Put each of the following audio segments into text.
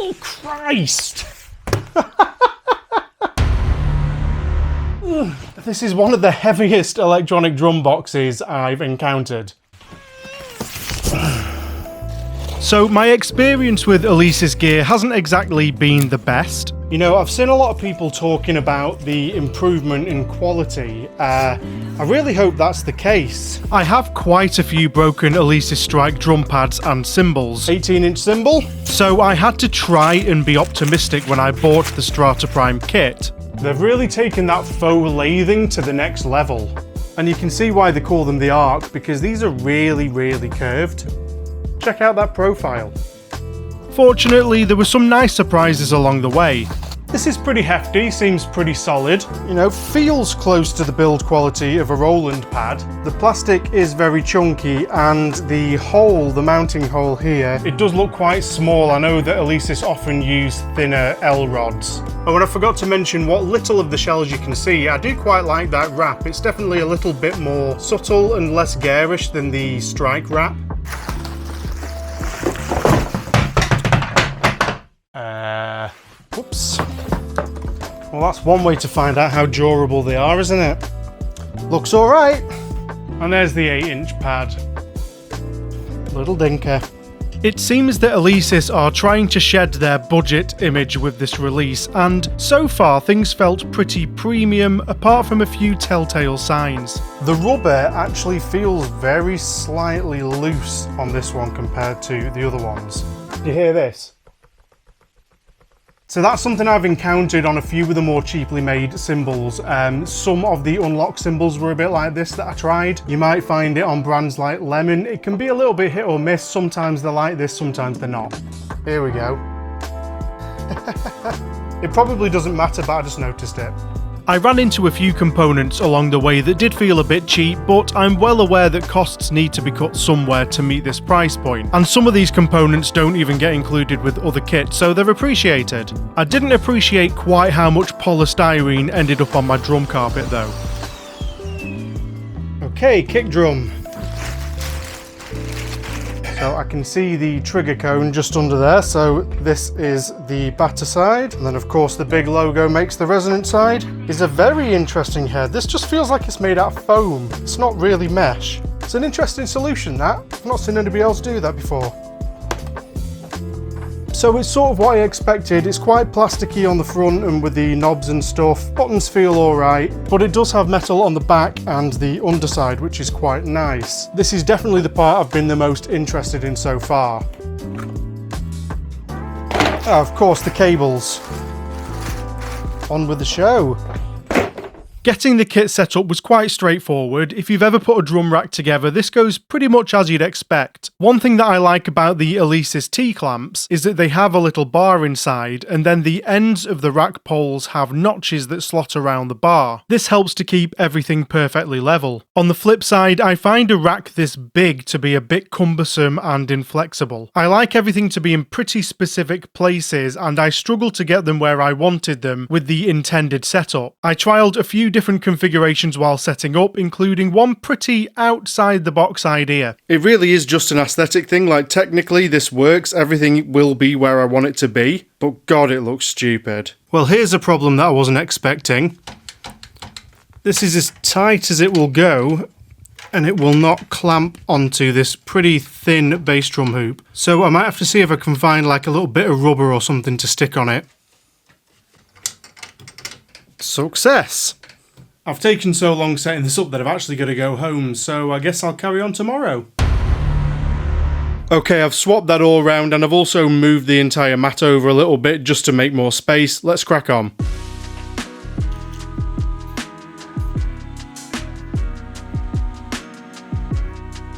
Oh, Christ! This is one of the heaviest electronic drum boxes I've encountered. So my experience with Alesis gear hasn't exactly been the best. You know, I've seen a lot of people talking about the improvement in quality. I really hope that's the case. I have quite a few broken Alesis Strike drum pads and cymbals. 18-inch cymbal. So I had to try and be optimistic when I bought the Strata Prime kit. They've really taken that faux lathing to the next level. And you can see why they call them the Arc, because these are really, really curved. Check out that profile. Fortunately, there were some nice surprises along the way. This is pretty hefty, seems pretty solid. You know, feels close to the build quality of a Roland pad. The plastic is very chunky, and the hole, the mounting hole here, it does look quite small. I know that Alesis often use thinner L rods. Oh, and I forgot to mention what little of the shells you can see. I do quite like that wrap. It's definitely a little bit more subtle and less garish than the Strike wrap. Whoops. Well, that's one way to find out how durable they are, isn't it? Looks alright. And there's the 8-inch pad. Little dinker. It seems that Alesis are trying to shed their budget image with this release, and so far things felt pretty premium, apart from a few telltale signs. The rubber actually feels very slightly loose on this one compared to the other ones. Do you hear this? So that's something I've encountered on a few of the more cheaply made cymbals. Some of the unlock cymbals were a bit like this that I tried. You might find it on brands like Lemon. It can be a little bit hit or miss. Sometimes they're like this, sometimes they're not. Here we go. It probably doesn't matter, but I just noticed it. I ran into a few components along the way that did feel a bit cheap, but I'm well aware that costs need to be cut somewhere to meet this price point, and some of these components don't even get included with other kits, so they're appreciated. I didn't appreciate quite how much polystyrene ended up on my drum carpet though. Okay, kick drum. So I can see the trigger cone just under there, so this is the batter side, and then of course the big logo makes the resonant side. It's a very interesting head. This just feels like it's made out of foam. It's not really mesh. It's an interesting solution, that. I've not seen anybody else do that before. So it's sort of what I expected. It's quite plasticky on the front and with the knobs and stuff. Buttons feel alright, but it does have metal on the back and the underside, which is quite nice. This is definitely the part I've been the most interested in so far. Oh, of course, the cables. On with the show. Getting the kit set up was quite straightforward. If you've ever put a drum rack together, this goes pretty much as you'd expect. One thing that I like about the Alesis T-clamps is that they have a little bar inside, and then the ends of the rack poles have notches that slot around the bar. This helps to keep everything perfectly level. On the flip side, I find a rack this big to be a bit cumbersome and inflexible. I like everything to be in pretty specific places, and I struggle to get them where I wanted them with the intended setup. I trialled a few different configurations while setting up, including one pretty outside the box idea. It really is just an aesthetic thing. Like, technically this works, everything will be where I want it to be, but god, it looks stupid. Well, here's a problem that I wasn't expecting. This is as tight as it will go, and it will not clamp onto this pretty thin bass drum hoop. So I might have to see if I can find like a little bit of rubber or something to stick on it. Success! I've taken so long setting this up that I've actually got to go home, so I guess I'll carry on tomorrow. Okay, I've swapped that all around, and I've also moved the entire mat over a little bit just to make more space. Let's crack on.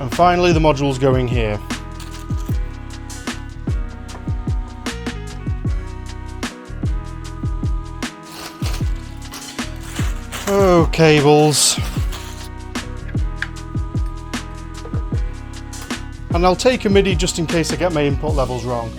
And finally the module's going here. Oh, cables. And I'll take a MIDI just in case I get my input levels wrong.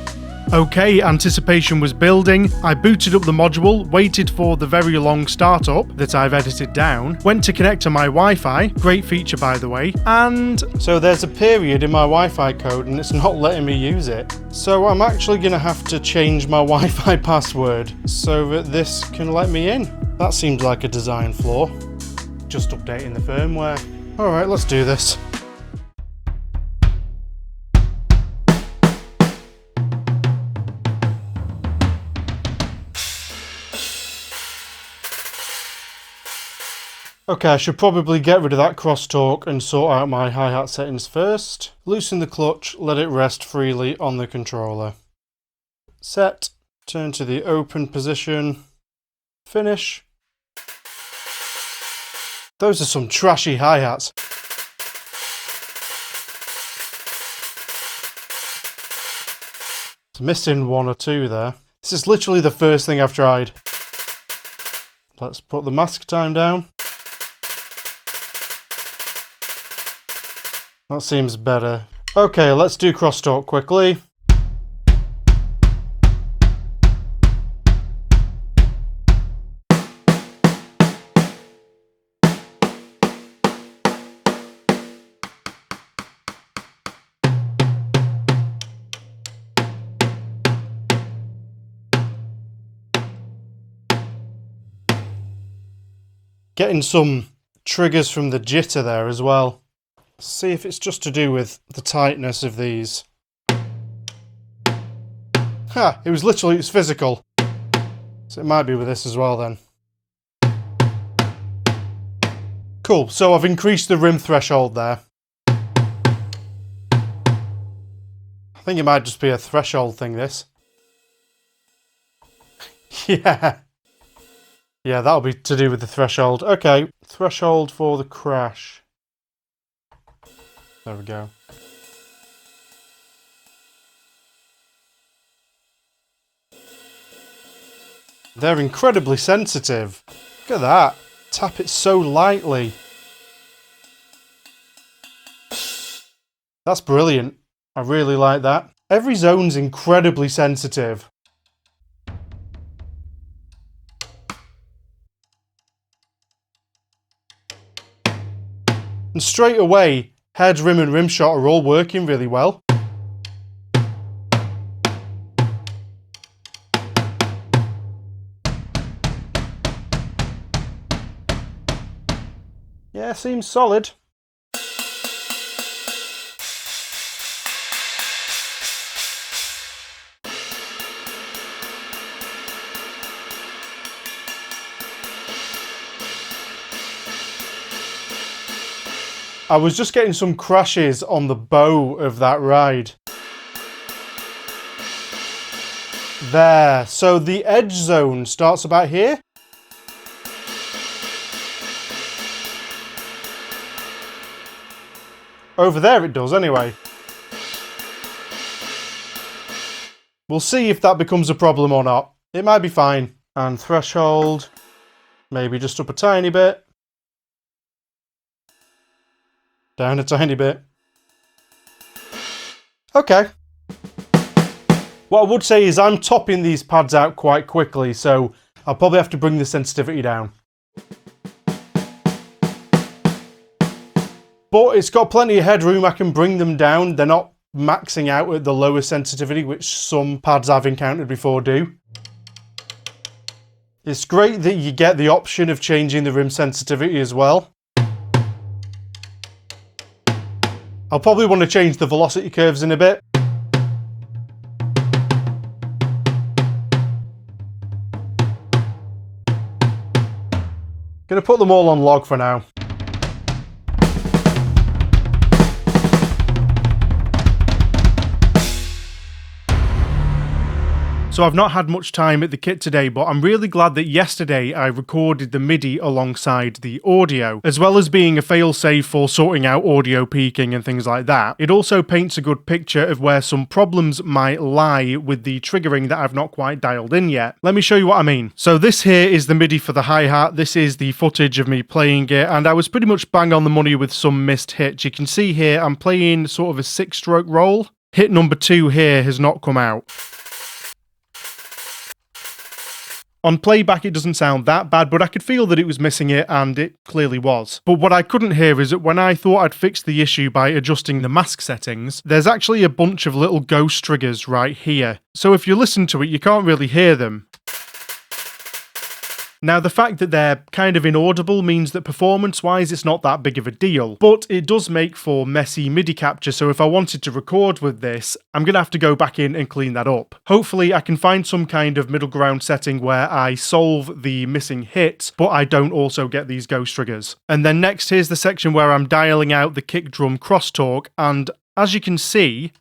Okay, anticipation was building. I booted up the module, waited for the very long startup that I've edited down, went to connect to my Wi-Fi, great feature by the way, and so there's a period in my Wi-Fi code and it's not letting me use it. So I'm actually going to have to change my Wi-Fi password so that this can let me in. That seems like a design flaw. Just updating the firmware. Alright, let's do this. Okay, I should probably get rid of that crosstalk and sort out my hi-hat settings first. Loosen the clutch, let it rest freely on the controller. Set, turn to the open position, finish. Those are some trashy hi-hats. It's missing one or two there. This is literally the first thing I've tried. Let's put the mask time down. That seems better. Okay, let's do crosstalk quickly. Getting some triggers from the jitter there as well. See if it's just to do with the tightness of these. Ha! It's physical. So it might be with this as well then. Cool, so I've increased the rim threshold there. I think it might just be a threshold thing, this. Yeah. Yeah, that'll be to do with the threshold. Okay, threshold for the crash. There we go. They're incredibly sensitive. Look at that. Tap it so lightly. That's brilliant. I really like that. Every zone's incredibly sensitive. And straight away, head, rim and rim shot are all working really well. Yeah, seems solid. I was just getting some crashes on the bow of that ride. There, so the edge zone starts about here. Over there it does anyway. We'll see if that becomes a problem or not. It might be fine. And threshold, maybe just up a tiny bit. Down a tiny bit. Okay. What I would say is I'm topping these pads out quite quickly, so I'll probably have to bring the sensitivity down. But it's got plenty of headroom, I can bring them down. They're not maxing out at the lower sensitivity, which some pads I've encountered before do. It's great that you get the option of changing the rim sensitivity as well. I'll probably want to change the velocity curves in a bit. Gonna put them all on log for now. So I've not had much time at the kit today, but I'm really glad that yesterday I recorded the MIDI alongside the audio, as well as being a failsafe for sorting out audio peaking and things like that. It also paints a good picture of where some problems might lie with the triggering that I've not quite dialed in yet. Let me show you what I mean. So this here is the MIDI for the hi-hat. This is the footage of me playing it, and I was pretty much bang on the money with some missed hits. You can see here I'm playing sort of a 6-stroke roll. Hit number 2 here has not come out. On playback it doesn't sound that bad, but I could feel that it was missing it, and it clearly was. But what I couldn't hear is that when I thought I'd fixed the issue by adjusting the mask settings, there's actually a bunch of little ghost triggers right here. So if you listen to it, you can't really hear them. Now, the fact that they're kind of inaudible means that performance-wise it's not that big of a deal, but it does make for messy MIDI capture, so if I wanted to record with this, I'm going to have to go back in and clean that up. Hopefully I can find some kind of middle ground setting where I solve the missing hits, but I don't also get these ghost triggers. And then next, here's the section where I'm dialing out the kick drum crosstalk, and as you can see,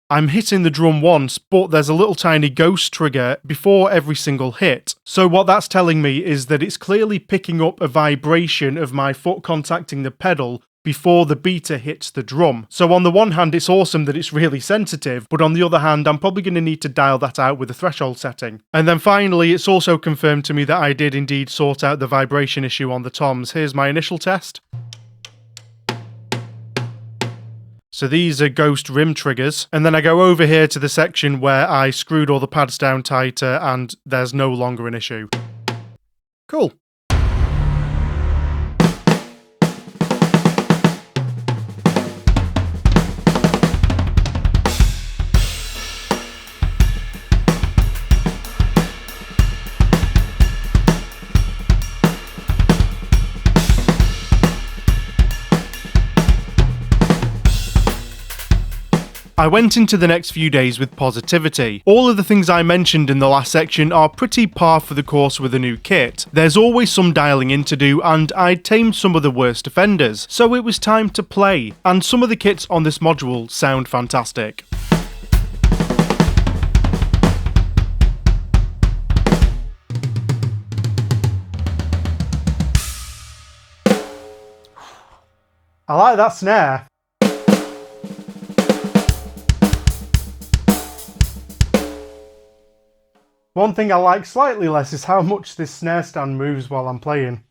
I'm hitting the drum once, but there's a little tiny ghost trigger before every single hit. So what that's telling me is that it's clearly picking up a vibration of my foot contacting the pedal before the beater hits the drum. So on the one hand, it's awesome that it's really sensitive, but on the other hand, I'm probably going to need to dial that out with a threshold setting. And then finally, it's also confirmed to me that I did indeed sort out the vibration issue on the toms. Here's my initial test. So these are ghost rim triggers, and then I go over here to the section where I screwed all the pads down tighter and there's no longer an issue. Cool. I went into the next few days with positivity. All of the things I mentioned in the last section are pretty par for the course with a new kit. There's always some dialing in to do, and I'd tamed some of the worst offenders, so it was time to play, and some of the kits on this module sound fantastic. I like that snare. One thing I like slightly less is how much this snare stand moves while I'm playing.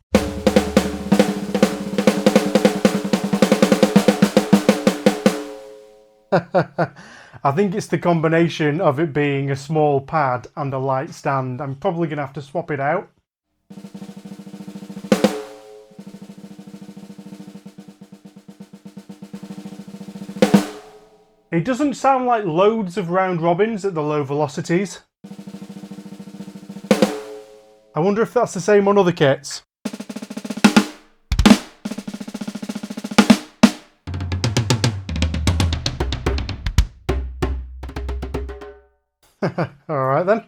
I think it's the combination of it being a small pad and a light stand. I'm probably going to have to swap it out. It doesn't sound like loads of round robins at the low velocities. I wonder if that's the same on other kits. Alright then.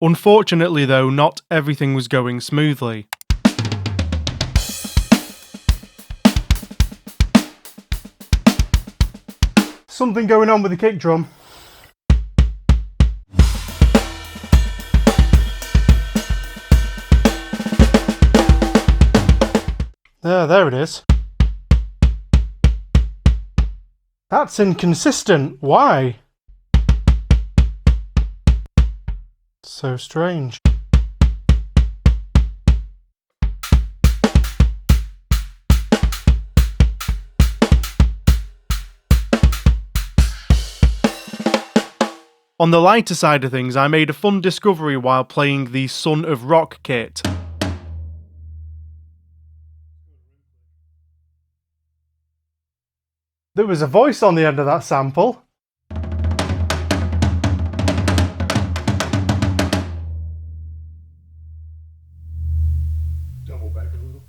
Unfortunately though, not everything was going smoothly. Something going on with the kick drum. There it is. That's inconsistent. Why? So strange. On the lighter side of things, I made a fun discovery while playing the Son of Rock kit. There was a voice on the end of that sample. Double back a little.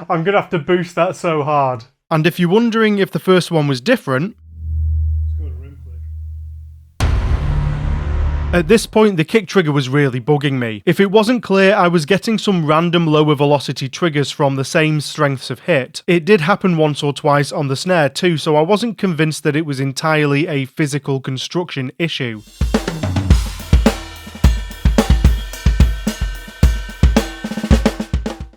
I'm gonna have to boost that so hard. And if you're wondering if the first one was different, at this point the kick trigger was really bugging me. If it wasn't clear I was getting some random lower velocity triggers from the same strengths of hit. It did happen once or twice on the snare too, so I wasn't convinced that it was entirely a physical construction issue.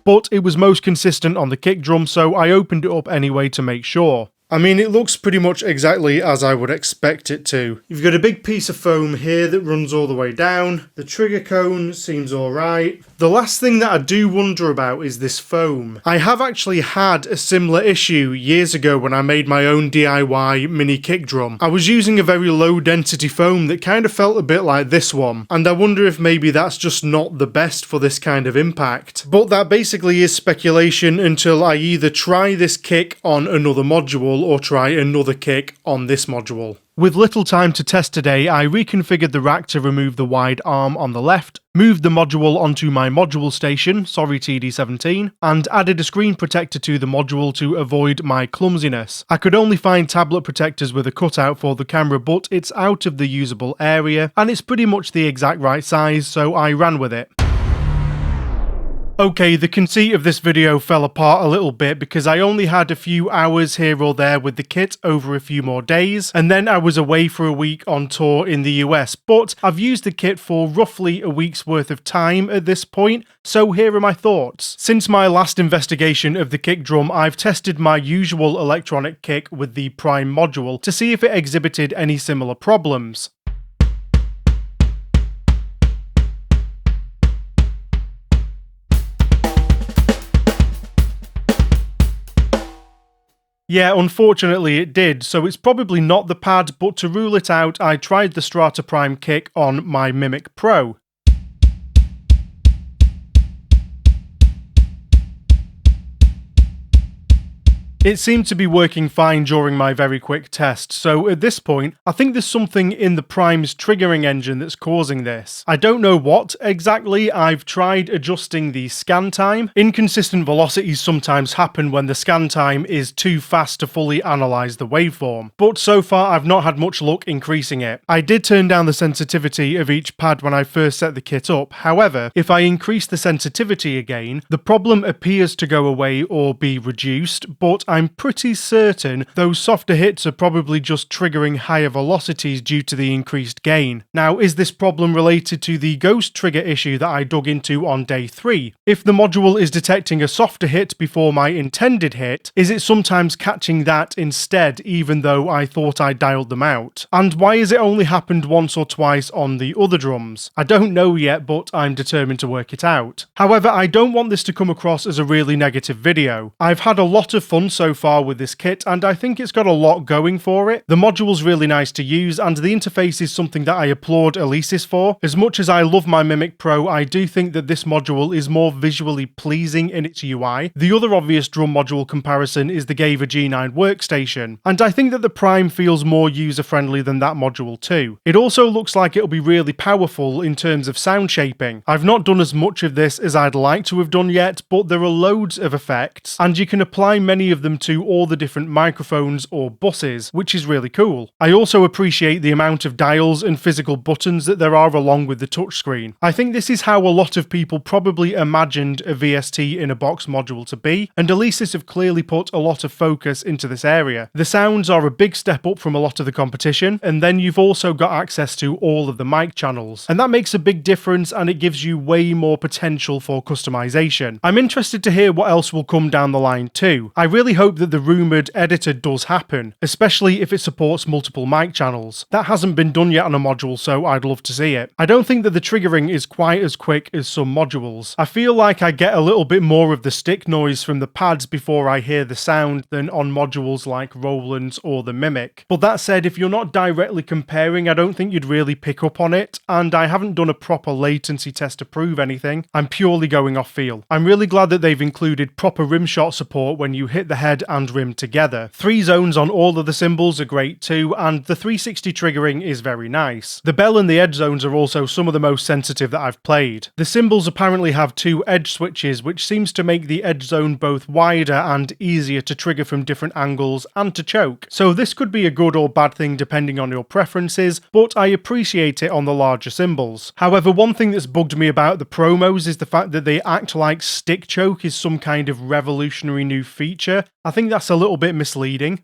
But it was most consistent on the kick drum, so I opened it up anyway to make sure. I mean, it looks pretty much exactly as I would expect it to. You've got a big piece of foam here that runs all the way down. The trigger cone seems alright. The last thing that I do wonder about is this foam. I have actually had a similar issue years ago when I made my own DIY mini kick drum. I was using a very low density foam that kind of felt a bit like this one, and I wonder if maybe that's just not the best for this kind of impact. But that basically is speculation until I either try this kick on another module or try another kick on this module. With little time to test today, I reconfigured the rack to remove the wide arm on the left, moved the module onto my module station, sorry TD17, and added a screen protector to the module to avoid my clumsiness. I could only find tablet protectors with a cutout for the camera, but it's out of the usable area, and it's pretty much the exact right size, so I ran with it. Okay, the conceit of this video fell apart a little bit because I only had a few hours here or there with the kit over a few more days, and then I was away for a week on tour in the US, but I've used the kit for roughly a week's worth of time at this point, so here are my thoughts. Since my last investigation of the kick drum, I've tested my usual electronic kick with the Prime module to see if it exhibited any similar problems. Yeah, unfortunately it did, so it's probably not the pad, but to rule it out, I tried the Strata Prime kick on my Mimic Pro. It seemed to be working fine during my very quick test, so at this point, I think there's something in the Prime's triggering engine that's causing this. I don't know what exactly. I've tried adjusting the scan time. Inconsistent velocities sometimes happen when the scan time is too fast to fully analyse the waveform, but so far I've not had much luck increasing it. I did turn down the sensitivity of each pad when I first set the kit up, however, if I increase the sensitivity again, the problem appears to go away or be reduced, but I'm pretty certain those softer hits are probably just triggering higher velocities due to the increased gain. Now, is this problem related to the ghost trigger issue that I dug into on day 3? If the module is detecting a softer hit before my intended hit, is it sometimes catching that instead even though I thought I dialed them out? And why has it only happened once or twice on the other drums? I don't know yet, but I'm determined to work it out. However, I don't want this to come across as a really negative video. I've had a lot of fun so far with this kit, and I think it's got a lot going for it. The module's really nice to use, and the interface is something that I applaud Alesis for. As much as I love my Mimic Pro, I do think that this module is more visually pleasing in its UI. The other obvious drum module comparison is the Gaver G9 workstation, and I think that the Prime feels more user-friendly than that module too. It also looks like it'll be really powerful in terms of sound shaping. I've not done as much of this as I'd like to have done yet, but there are loads of effects, and you can apply many of them to all the different microphones or buses, which is really cool. I also appreciate the amount of dials and physical buttons that there are along with the touchscreen. I think this is how a lot of people probably imagined a VST in a box module to be, and Alesis have clearly put a lot of focus into this area. The sounds are a big step up from a lot of the competition, and then you've also got access to all of the mic channels, and that makes a big difference, and it gives you way more potential for customization. I'm interested to hear what else will come down the line too. I really hope that the rumoured editor does happen, especially if it supports multiple mic channels. That hasn't been done yet on a module, so I'd love to see it. I don't think that the triggering is quite as quick as some modules. I feel like I get a little bit more of the stick noise from the pads before I hear the sound than on modules like Roland's or the Mimic. But that said, if you're not directly comparing, I don't think you'd really pick up on it, and I haven't done a proper latency test to prove anything. I'm purely going off feel. I'm really glad that they've included proper rimshot support when you hit the head head and rim together. 3 zones on all of the cymbals are great too, and the 360 triggering is very nice. The bell and the edge zones are also some of the most sensitive that I've played. The cymbals apparently have 2 edge switches, which seems to make the edge zone both wider and easier to trigger from different angles and to choke. So this could be a good or bad thing depending on your preferences, but I appreciate it on the larger cymbals. However, one thing that's bugged me about the promos is the fact that they act like stick choke is some kind of revolutionary new feature. I think that's a little bit misleading.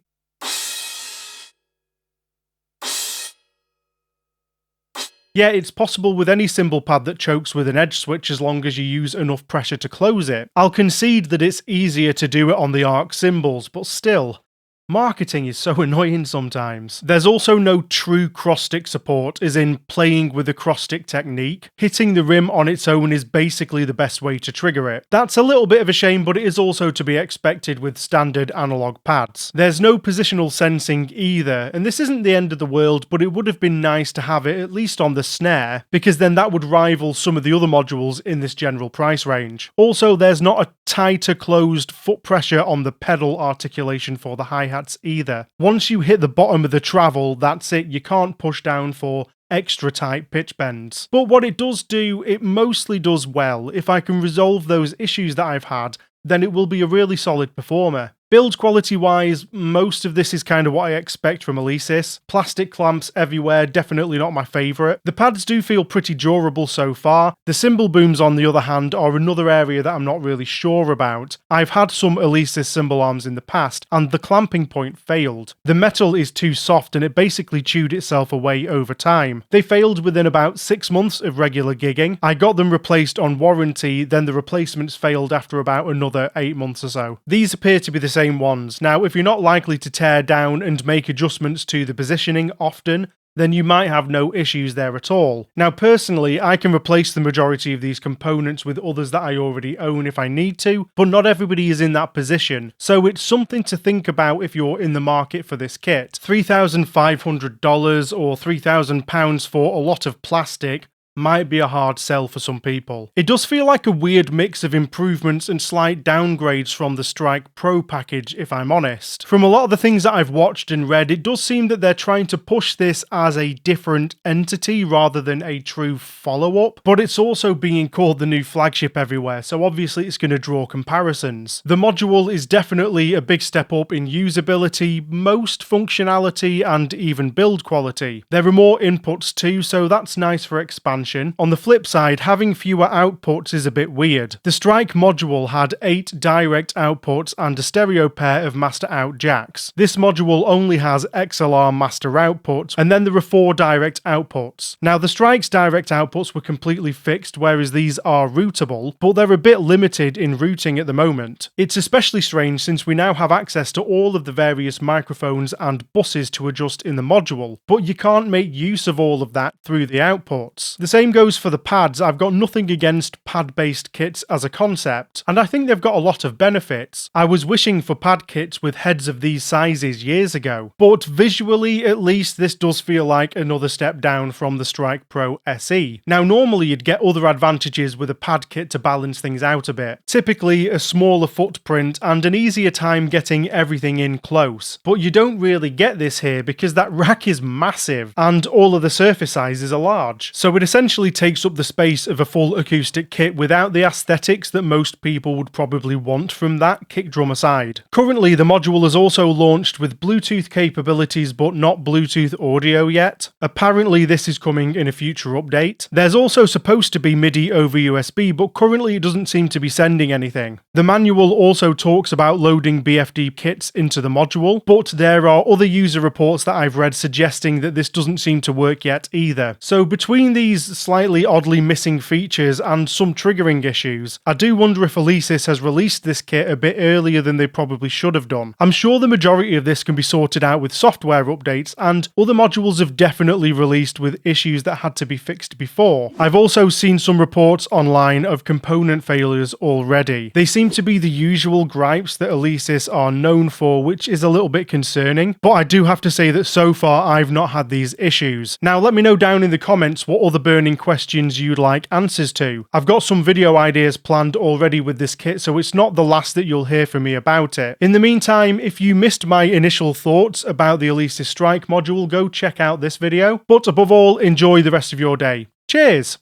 Yeah, it's possible with any cymbal pad that chokes with an edge switch as long as you use enough pressure to close it. I'll concede that it's easier to do it on the ARC cymbals, but still. Marketing is so annoying sometimes. There's also no true cross-stick support, as in playing with the cross-stick technique. Hitting the rim on its own is basically the best way to trigger it. That's a little bit of a shame, but it is also to be expected with standard analog pads. There's no positional sensing either, and this isn't the end of the world, but it would have been nice to have it at least on the snare, because then that would rival some of the other modules in this general price range. Also, there's not a tighter closed foot pressure on the pedal articulation for the hi-hat either. Once you hit the bottom of the travel, that's it, you can't push down for extra tight pitch bends. But what it does do, it mostly does well. If I can resolve those issues that I've had, then it will be a really solid performer. Build quality wise, most of this is kind of what I expect from Alesis. Plastic clamps everywhere, definitely not my favourite. The pads do feel pretty durable so far. The cymbal booms on the other hand are another area that I'm not really sure about. I've had some Alesis cymbal arms in the past, and the clamping point failed. The metal is too soft and it basically chewed itself away over time. They failed within about 6 months of regular gigging. I got them replaced on warranty, then the replacements failed after about another 8 months or so. These appear to be the same ones. Now, if you're not likely to tear down and make adjustments to the positioning often, then you might have no issues there at all. Now, personally, I can replace the majority of these components with others that I already own if I need to, but not everybody is in that position, so it's something to think about if you're in the market for this kit. $3,500 or £3,000 for a lot of plastic might be a hard sell for some people. It does feel like a weird mix of improvements and slight downgrades from the Strike Pro package, if I'm honest. From a lot of the things that I've watched and read, it does seem that they're trying to push this as a different entity rather than a true follow-up, but it's also being called the new flagship everywhere, so obviously it's going to draw comparisons. The module is definitely a big step up in usability, most functionality, and even build quality. There are more inputs too, so that's nice for expansion. On the flip side, having fewer outputs is a bit weird. The Strike module had 8 direct outputs and a stereo pair of master out jacks. This module only has XLR master outputs, and then there are 4 direct outputs. Now, the Strike's direct outputs were completely fixed, whereas these are routable, but they're a bit limited in routing at the moment. It's especially strange since we now have access to all of the various microphones and buses to adjust in the module, but you can't make use of all of that through the outputs. The same goes for the pads. I've got nothing against pad-based kits as a concept, and I think they've got a lot of benefits. I was wishing for pad kits with heads of these sizes years ago, but visually at least this does feel like another step down from the Strike Pro SE. Now normally you'd get other advantages with a pad kit to balance things out a bit. Typically a smaller footprint and an easier time getting everything in close, but you don't really get this here because that rack is massive and all of the surface sizes are large, so it essentially takes up the space of a full acoustic kit without the aesthetics that most people would probably want from that, kick drum aside. Currently, the module is also launched with Bluetooth capabilities but not Bluetooth audio yet. Apparently this is coming in a future update. There's also supposed to be MIDI over USB, but currently it doesn't seem to be sending anything. The manual also talks about loading BFD kits into the module, but there are other user reports that I've read suggesting that this doesn't seem to work yet either. So between these slightly oddly missing features and some triggering issues, I do wonder if Alesis has released this kit a bit earlier than they probably should have done. I'm sure the majority of this can be sorted out with software updates, and other modules have definitely released with issues that had to be fixed before. I've also seen some reports online of component failures already. They seem to be the usual gripes that Alesis are known for, which is a little bit concerning, but I do have to say that so far I've not had these issues. Now let me know down in the comments what other burning questions you'd like answers to. I've got some video ideas planned already with this kit, so it's not the last that you'll hear from me about it. In the meantime, if you missed my initial thoughts about the Alesis Strike module, go check out this video. But above all, enjoy the rest of your day. Cheers!